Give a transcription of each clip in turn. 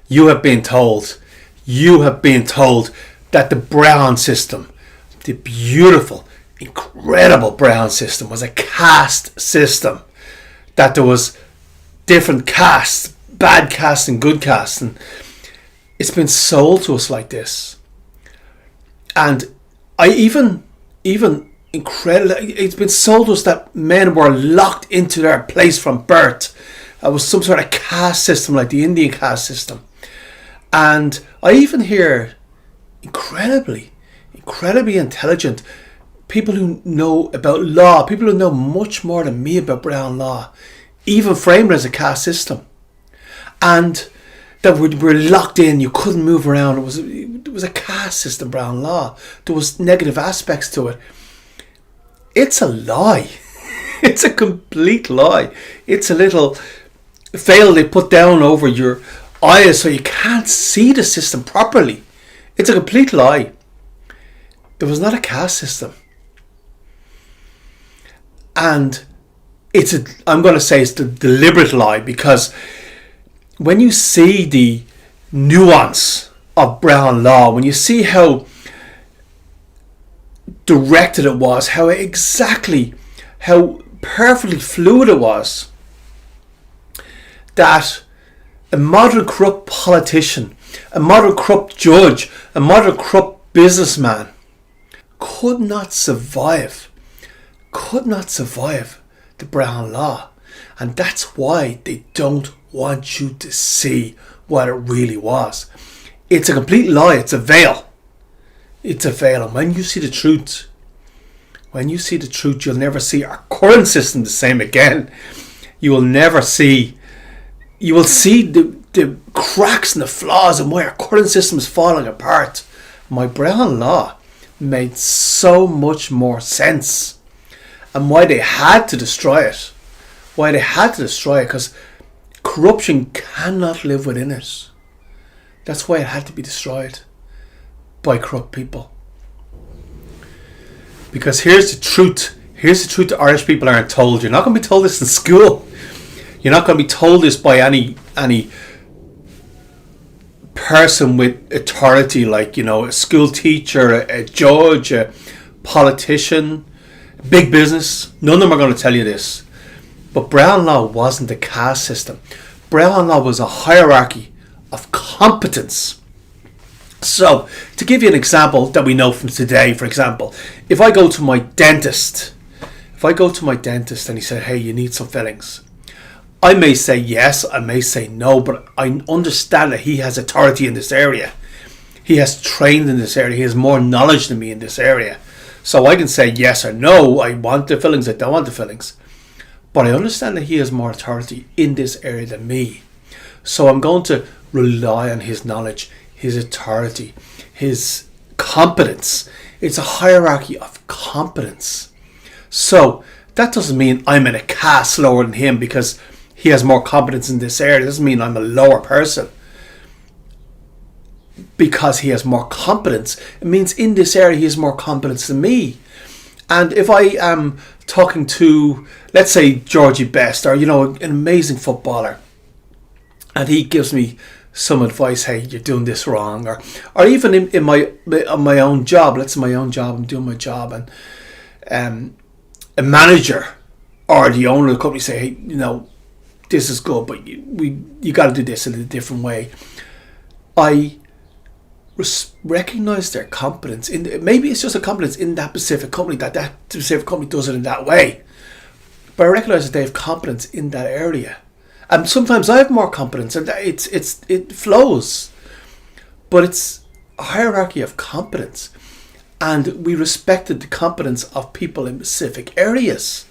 you have been told that the Brehon system, the beautiful, incredible Brehon system, was a caste system. That there was different castes, bad castes and good castes, and it's been sold to us like this. And it's been sold to us that men were locked into their place from birth. It was some sort of caste system like the Indian caste system. And I even hear incredibly intelligent people who know about law, people who know much more than me about Brehon law, even frame it as a caste system. And that we're locked in, you couldn't move around. It was a caste system, Brehon law. There was negative aspects to it. It's a lie. It's a complete lie. It's a little veil they put down over your eyes so you can't see the system properly. It's a complete lie. There was not a caste system. And I'm going to say it's a deliberate lie, because when you see the nuance of Brehon law, when you see how directed it was, how perfectly fluid it was, that a modern corrupt politician, a modern corrupt judge, a modern corrupt businessman could not survive the Brehon law. And that's why they don't want you to see what it really was. It's a complete lie. It's a veil. And when you see the truth, you'll never see our current system the same again. You will see the cracks and the flaws and why our current system is falling apart. My Brehon law made so much more sense, and why they had to destroy it. Because corruption cannot live within it. That's why it had to be destroyed by corrupt people. Because here's the truth the Irish people aren't told. You're not going to be told this in school. You're not going to be told this by any person with authority, like, a school teacher, a judge, a politician, big business. None of them are going to tell you this. But Brehon law wasn't a caste system. Brehon law was a hierarchy of competence. So, to give you an example that we know from today, for example, if I go to my dentist and he said, hey, you need some fillings, I may say yes, I may say no, but I understand that he has authority in this area. He has trained in this area. He has more knowledge than me in this area. So I can say yes or no, I want the fillings, I don't want the fillings. But I understand that he has more authority in this area than me. So I'm going to rely on his knowledge, his authority, his competence. It's a hierarchy of competence. So that doesn't mean I'm in a caste lower than him because he has more competence in this area. It doesn't mean I'm a lower person because he has more competence. It means in this area he has more competence than me. And if I am talking to, let's say, Georgie Best, or an amazing footballer, and he gives me some advice, hey, you're doing this wrong, or even in my own job, let's say my own job, I'm doing my job, and a manager or the owner of the company say, hey, this is good, but you got to do this in a different way. I recognize their competence. Maybe it's just a competence in that specific company, that specific company does it in that way. But I recognize that they have competence in that area. And sometimes I have more competence, and it flows. But it's a hierarchy of competence. And we respected the competence of people in specific areas.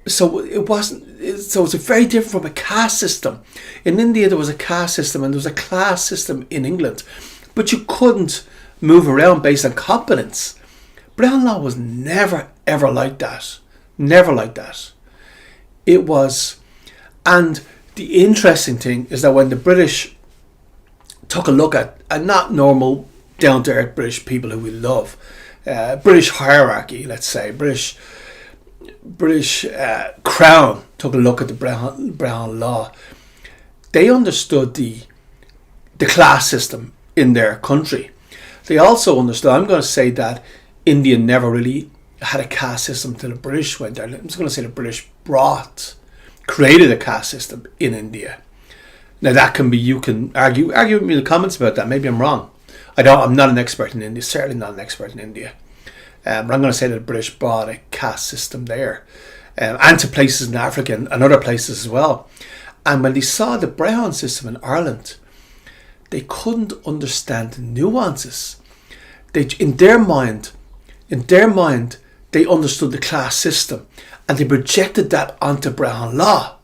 So it's very different from a caste system. In India there was a caste system, and there was a class system in England. But you couldn't move around based on competence. Brehon law was never ever like that. Never like that. It was, and the interesting thing is that when the British took a look at, and not normal down-to-earth British people who we love, British hierarchy, let's say, British Crown took a look at the Brehon law, they understood the the class system in their country. They also understood, I'm going to say that India never really had a caste system until the British went there. I'm just going to say the British created a caste system in India. Now that can be, you can argue with me in the comments about that. Maybe I'm wrong. I'm not an expert in India, certainly not an expert in India. But I'm going to say that the British brought a caste system there. And to places in Africa and other places as well. And when they saw the Brehon system in Ireland, they couldn't understand the nuances. In their mind, they understood the class system, and they projected that onto Brehon Law,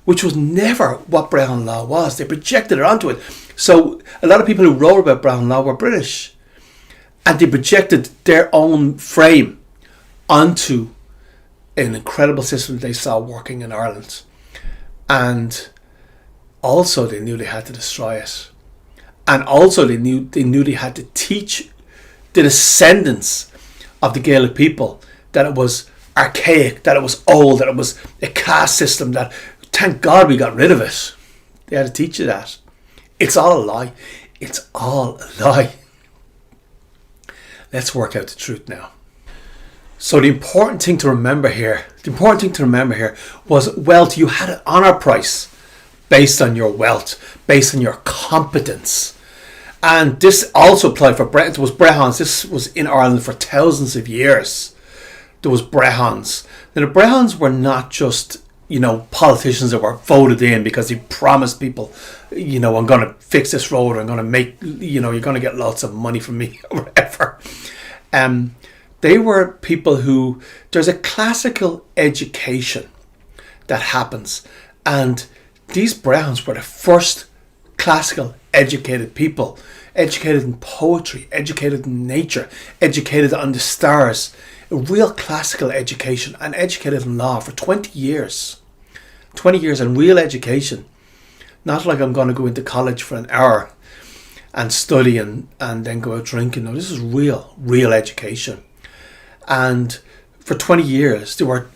which was never what Brehon Law was. They projected it onto it. So a lot of people who wrote about Brehon Law were British, and they projected their own frame onto an incredible system they saw working in Ireland. And also they knew they had to destroy it. And also they knew they had to teach the descendants of the Gaelic people that it was archaic, that it was old, that it was a caste system, that thank God we got rid of it. They had to teach you that. It's all a lie. It's all a lie. Let's work out the truth now. So the important thing to remember here was wealth. You had an honour price based on your wealth, based on your competence. And this also applied for Brehons. It was Brehons. This was in Ireland for thousands of years. There was Brehons. Now the Brehons were not just, politicians that were voted in because they promised people, I'm going to fix this road, I'm going to make, you're going to get lots of money from me or whatever. They were people who, there's a classical education that happens, and these Brehons were the first classical educated people, educated in poetry, educated in nature, educated on the stars, a real classical education, and educated in law for 20 years. 20 years in real education. Not like I'm going to go into college for an hour and study and then go out drinking. No, this is real education. And for 20 years they were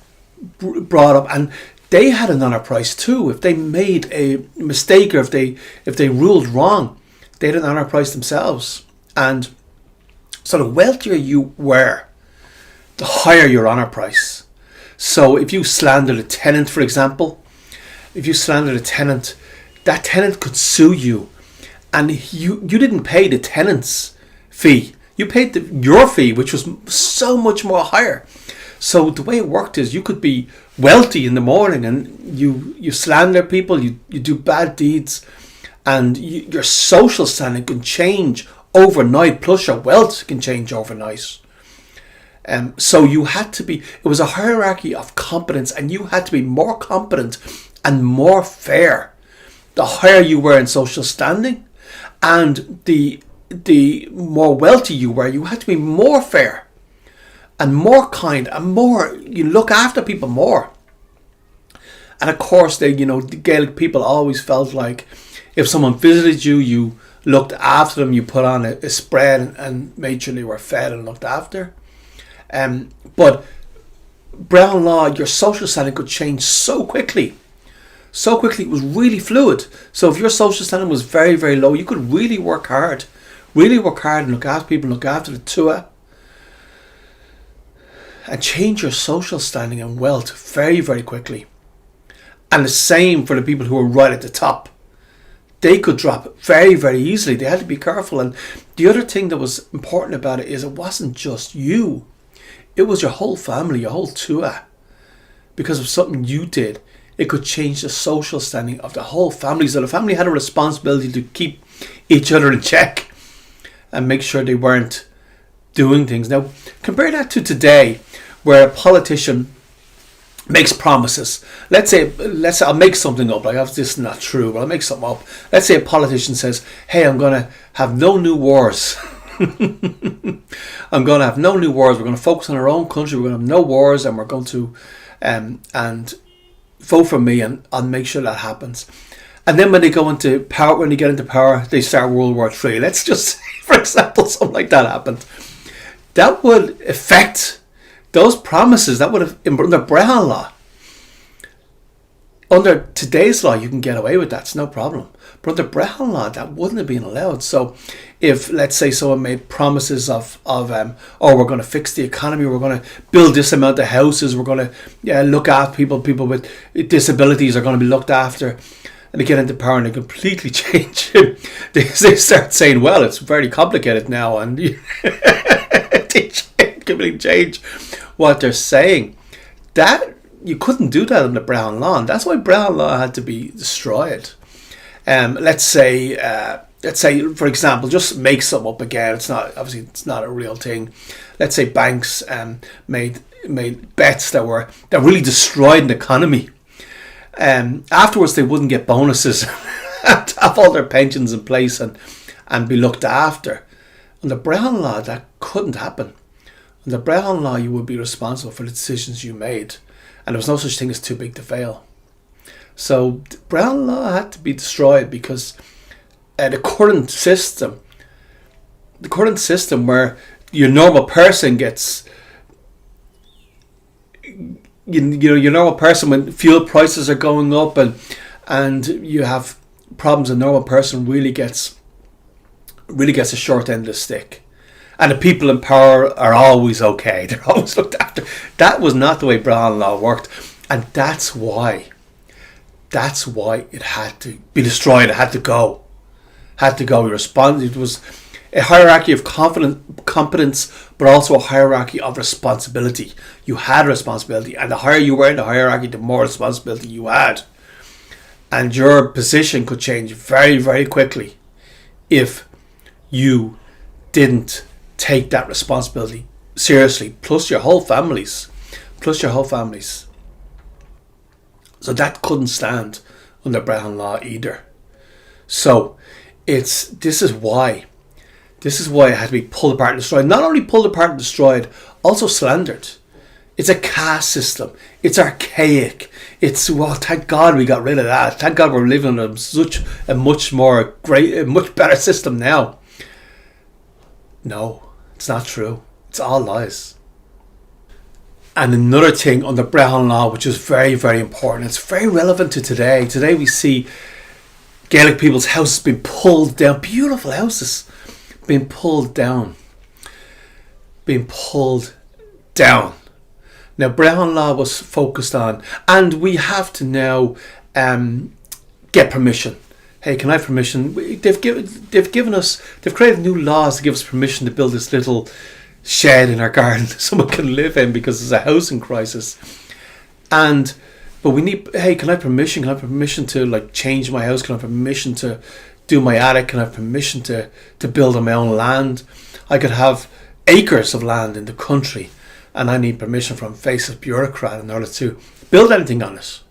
brought up, and they had an honour price too. If they made a mistake, or if they ruled wrong, they had an honour price themselves. And so the wealthier you were, the higher your honour price. So if you slandered a tenant, for example, that tenant could sue you, and you didn't pay the tenant's fee. You paid your fee, which was so much more higher. So the way it worked is you could be wealthy in the morning and you slander people, you do bad deeds, and your social standing can change overnight, plus your wealth can change overnight. So you had to be, it was a hierarchy of competence, and you had to be more competent and more fair the higher you were in social standing, and the more wealthy you were, you had to be more fair and more kind and more, you look after people more. And of course, the Gaelic people always felt like if someone visited you, you looked after them, you put on a spread and made sure they were fed and looked after. But Brehon Law, your social standing could change so quickly. So quickly, it was really fluid. So if your social standing was very, very low, you could really work hard and look after people, look after the Tuath, and change your social standing and wealth very, very quickly. And the same for the people who were right at the top. They could drop very, very easily. They had to be careful. And the other thing that was important about it is it wasn't just you. It was your whole family, your whole Tuath. Because of something you did, it could change the social standing of the whole family. So the family had a responsibility to keep each other in check and make sure they weren't doing things. Now, compare that to today, where a politician makes promises. Let's say I'll make something up. Like, this is not true, but I'll make something up. Let's say a politician says, "Hey, I'm going to have no new wars." I'm going to have no new wars. We're going to focus on our own country. We're going to have no wars, and we're going to and vote for me, and I'll make sure that happens. And then when they get into power, they start World War III. Let's just say, for example, something like that happened. That would affect those promises. That would have, under Brehon Law, Under today's law, you can get away with that. It's no problem. But under Brehon Law, that wouldn't have been allowed. So if, let's say, someone made promises of oh, we're going to fix the economy, we're going to build this amount of houses, we're going to look after people with disabilities are going to be looked after, and they get into power and they completely change it. They start saying, well, it's very complicated now, and they completely change what they're saying. That you couldn't do that under Brehon Law, and that's why Brehon Law had to be destroyed. Let's say, for example, just make something up again. It's not a real thing. Let's say banks made bets that really destroyed an economy. Afterwards, they wouldn't get bonuses, have all their pensions in place, and be looked after. Under Brehon Law, that couldn't happen. Under Brehon Law, you would be responsible for the decisions you made, and there was no such thing as too big to fail. So Brehon Law had to be destroyed because the current system where your normal person gets, your normal person, when fuel prices are going up and you have problems, a normal person really gets a short end of the stick. And the people in power are always okay. They're always looked after. That was not the way Brehon Law worked. And that's why it had to be destroyed. It had to go. It was a hierarchy of competence, but also a hierarchy of responsibility. You had a responsibility, and the higher you were in the hierarchy, the more responsibility you had. And your position could change very, very quickly if you didn't take that responsibility seriously, plus your whole families. So that couldn't stand under Brehon Law either. So this is why it had to be pulled apart and destroyed. Not only pulled apart and destroyed, also slandered. It's a caste system. It's archaic. Thank God we got rid of that. Thank God we're living in such a much better system now. No, it's not true. It's all lies. And another thing on the Brehon Law, which is very, very important, it's very relevant to today. Today we see Gaelic people's houses being pulled down, beautiful houses being pulled down. Now, Brehon Law was focused on, and we have to now get permission. Hey, can I have permission? They've created new laws to give us permission to build this little shed in our garden that someone can live in because there's a housing crisis. But we need, hey, can I have permission? Can I have permission to change my house? Can I have permission to do my attic? Can I have permission to build on my own land? I could have acres of land in the country, and I need permission from a faceless bureaucrat in order to build anything on it.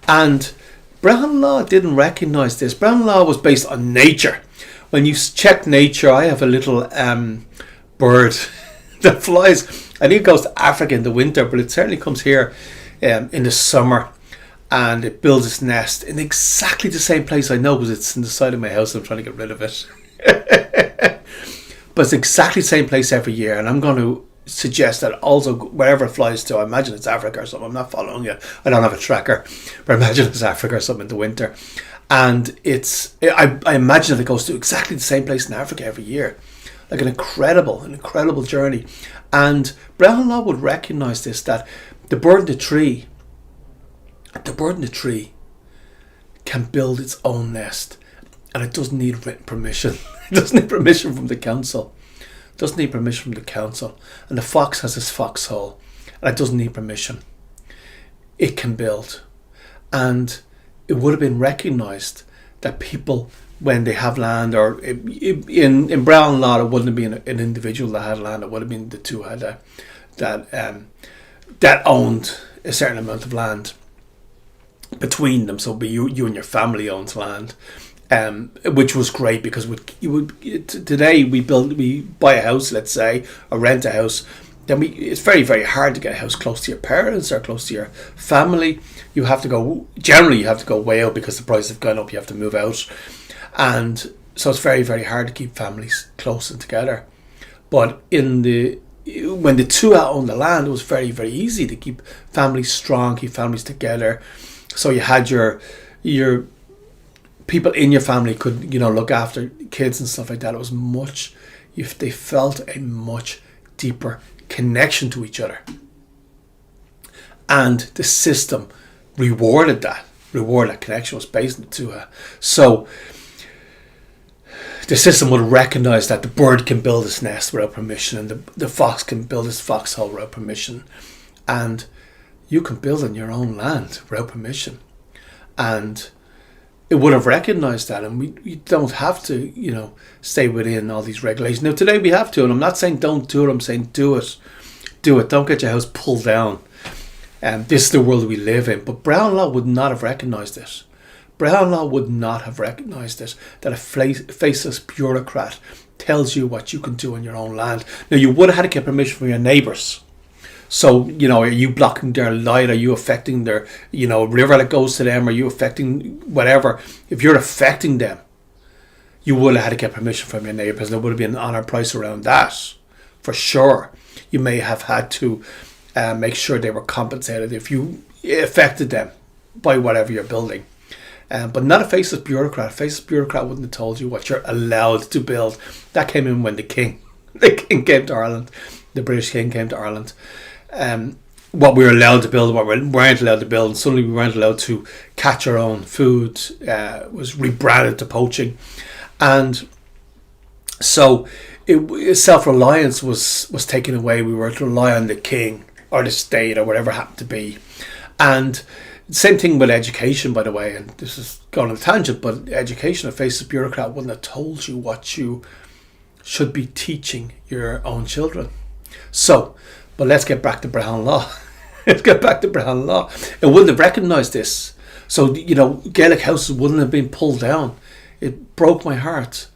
And Brehon Law didn't recognise this. Brehon Law was based on nature. When you check nature, I have a little bird that flies. I think it goes to Africa in the winter, but it certainly comes here in the summer, and it builds its nest in exactly the same place. I know because it's in the side of my house and I'm trying to get rid of it. But it's exactly the same place every year, and I'm going to suggest that also wherever it flies to, I imagine it's Africa or something. I'm not following you. I don't have a tracker, but I imagine it's Africa or something in the winter. And I imagine that it goes to exactly the same place in Africa every year. Like an incredible journey. And Brehon Law would recognise this, that the bird in the tree can build its own nest, and it doesn't need written permission. It doesn't need permission from the council. And the fox has its foxhole, and it doesn't need permission. It can build. And it would have been recognised that people, when they have land, or in Brehon Law, it wouldn't have been an individual that had land. It would have been the two had that owned a certain amount of land between them. So you and your family owns land, which was great because today we buy a house, let's say, or rent a house. Then it's very, very hard to get a house close to your parents or close to your family. You have to go way out because the prices have gone up. You have to move out. And so it's very, very hard to keep families close and together. But when the two owned the land, it was very, very easy to keep families strong, keep families together. So you had your people in your family could, look after kids and stuff like that. It was much, if they felt a much deeper connection to each other. And the system rewarded that connection, was based on the Tuath. So the system would recognize that the bird can build its nest without permission, and the fox can build its foxhole without permission, and you can build on your own land without permission. And it would have recognized that, and we don't have to, stay within all these regulations. Now today we have to, and I'm not saying don't do it, I'm saying do it. Don't get your house pulled down. This is the world we live in. But Brehon Law would not have recognised this. Brehon Law would not have recognised this, that a faceless bureaucrat tells you what you can do on your own land. Now, you would have had to get permission from your neighbours. So, are you blocking their light? Are you affecting their, river that goes to them? Are you affecting whatever? If you're affecting them, you would have had to get permission from your neighbours. There would have been an honour price around that, for sure. You may have had to make sure they were compensated if you affected them by whatever you're building. But not a faceless bureaucrat. A faceless bureaucrat wouldn't have told you what you're allowed to build. That came in when the king came to Ireland. The British king came to Ireland. What we were allowed to build, what we weren't allowed to build, and suddenly we weren't allowed to catch our own food, was rebranded to poaching. And so self-reliance was taken away. We were to rely on the king or the state or whatever it happened to be. And same thing with education, by the way, and this is going on a tangent, but education, a faceless bureaucrat wouldn't have told you what you should be teaching your own children. So, but let's get back to Brehon Law. Let's get back to Brehon Law. It wouldn't have recognised this. So, Gaelic houses wouldn't have been pulled down. It broke my heart.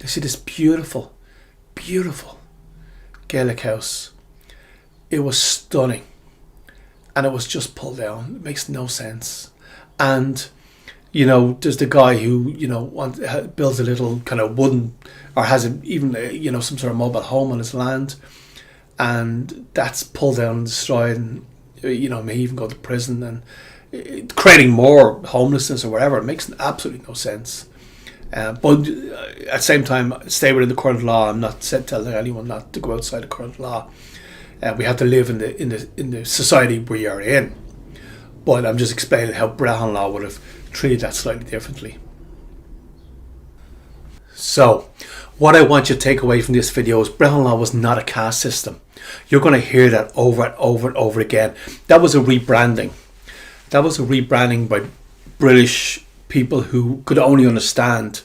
You see this beautiful, beautiful Gaelic house. It was stunning. And it was just pulled down. It makes no sense. And, there's the guy who, builds a little kind of wooden, or has even, some sort of mobile home on his land. And that's pulled down and destroyed, and, may even go to prison, and creating more homelessness or whatever. It makes absolutely no sense. But at the same time, stay within the current law. I'm not telling anyone not to go outside the current law. We have to live in the society we are in. But I'm just explaining how Brehon Law would have treated that slightly differently. So, what I want you to take away from this video is Brehon Law was not a caste system. You're going to hear that over and over and over again. That was a rebranding. That was a rebranding by British people who could only understand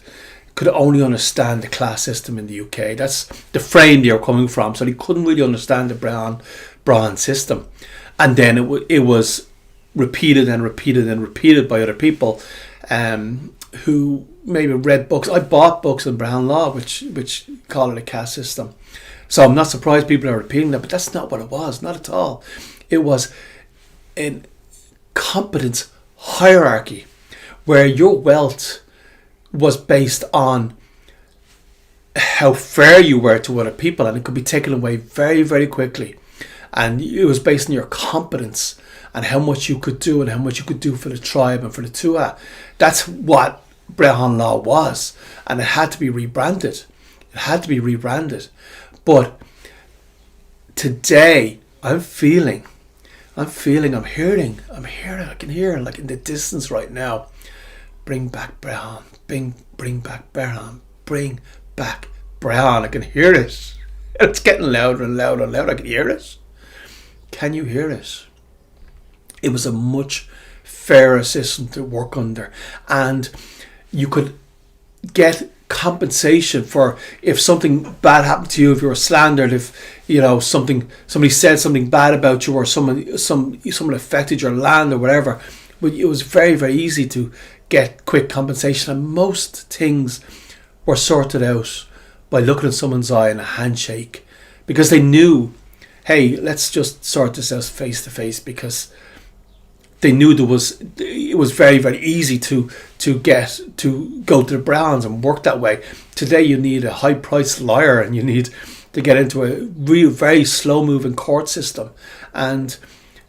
the class system in the UK. That's the frame they were coming from. So they couldn't really understand the Brehon system. And then it was repeated and repeated and repeated by other people who maybe read books. I bought books on Brehon Law which call it a caste system. So I'm not surprised people are repeating that, but that's not what it was, not at all. It was a competence hierarchy where your wealth was based on how fair you were to other people, and it could be taken away very, very quickly. And it was based on your competence and how much you could do and how much you could do for the tribe and for the Tuath. That's what Brehon Law was, and it had to be rebranded. It had to be rebranded. But today, I'm hearing, I can hear like in the distance right now, bring back Brehon, bring back Brehon, bring back Brehon. I can hear it. It's getting louder and louder and louder. I can hear it. Can you hear it? It was a much fairer system to work under, and you could get compensation for if something bad happened to you, if you were slandered, if somebody said something bad about you, or someone affected your land or whatever. But it was very, very easy to get quick compensation, and most things were sorted out by looking at someone's eye and a handshake, because they knew, hey, let's just sort this out face to face, because they knew it was very, very easy to go to the Brehons and work that way. Today you need a high priced lawyer, and you need to get into a real very slow moving court system, and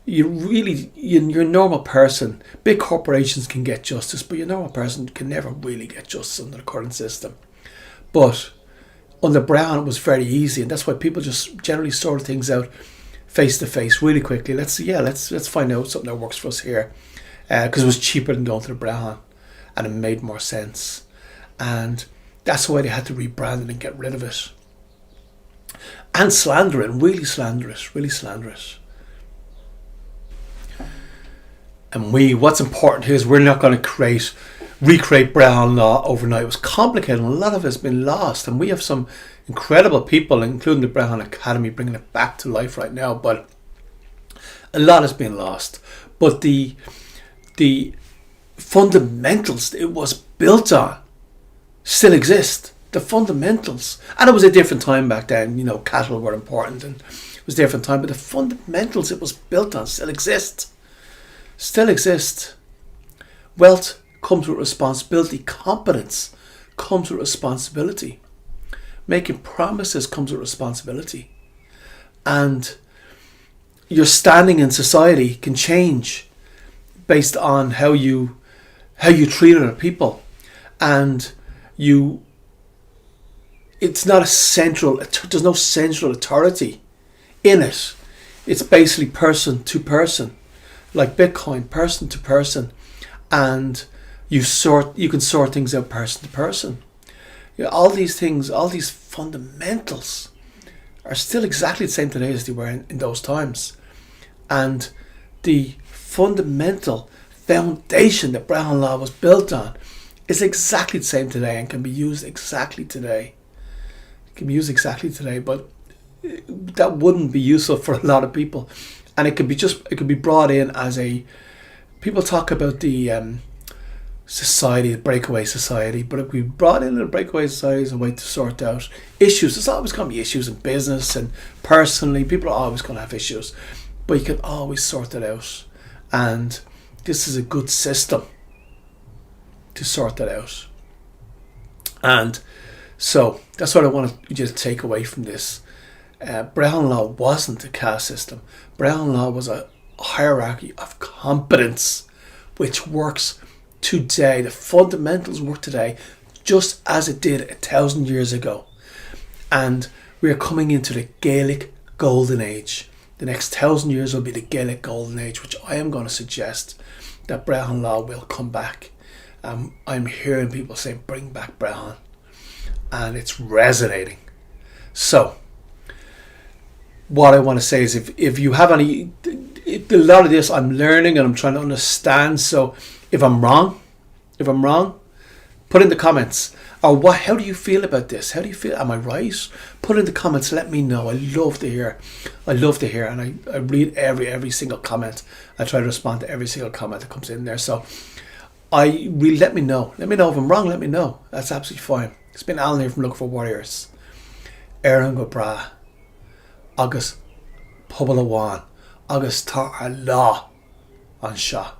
you're a normal person. Big corporations can get justice, but your normal person can never really get justice under the current system. But under Brehon, it was very easy, and that's why people just generally sort things out face to face really quickly. Let's find out something that works for us here, because it was cheaper than going to the Brehon, and it made more sense. And that's why they had to rebrand it and get rid of it. And slander it, really slander it. And what's important here is we're not going to recreate Brehon Law overnight. It was complicated, and a lot of it has been lost. And we have some incredible people, including the Brehon Academy, bringing it back to life right now. But a lot has been lost. But the fundamentals it was built on still exist. The fundamentals. And it was a different time back then. Cattle were important, and it was a different time. But the fundamentals it was built on still exist. Wealth comes with responsibility. Competence comes with responsibility. Making promises comes with responsibility. And your standing in society can change based on how you treat other people. And it's not there's no central authority in it. It's basically person to person. Like Bitcoin, person to person, and you can sort things out person to person. All these things, all these fundamentals are still exactly the same today as they were in those times. And the fundamental foundation that Brehon Law was built on is exactly the same today and can be used exactly today. But that wouldn't be useful for a lot of people. And it could be brought in as people talk about the society, the breakaway society, but it could be brought in a breakaway society as a way to sort out issues. There's always going to be issues in business and personally. People are always going to have issues, but you can always sort it out. And this is a good system to sort that out. And so that's what I want you to take away from this. Brehon Law wasn't a caste system. Brehon Law was a hierarchy of competence, which works today. The fundamentals work today just as it did 1,000 years ago. And we are coming into the Gaelic Golden Age. The next 1,000 years will be the Gaelic Golden Age, which I am going to suggest that Brehon Law will come back. I'm hearing people say, bring back Brehon. And it's resonating. So, what I want to say is if you have a lot of this I'm learning and I'm trying to understand. So if I'm wrong, put in the comments. Or how do you feel about this? How do you feel? Am I right? Put in the comments. Let me know. I love to hear. And I read every single comment. I try to respond to every single comment that comes in there. So let me know. Let me know if I'm wrong. Let me know. That's absolutely fine. It's been Alan here from Look for Warriors. Aaron go bra. Agus pobl awan. Agus tar law an seo.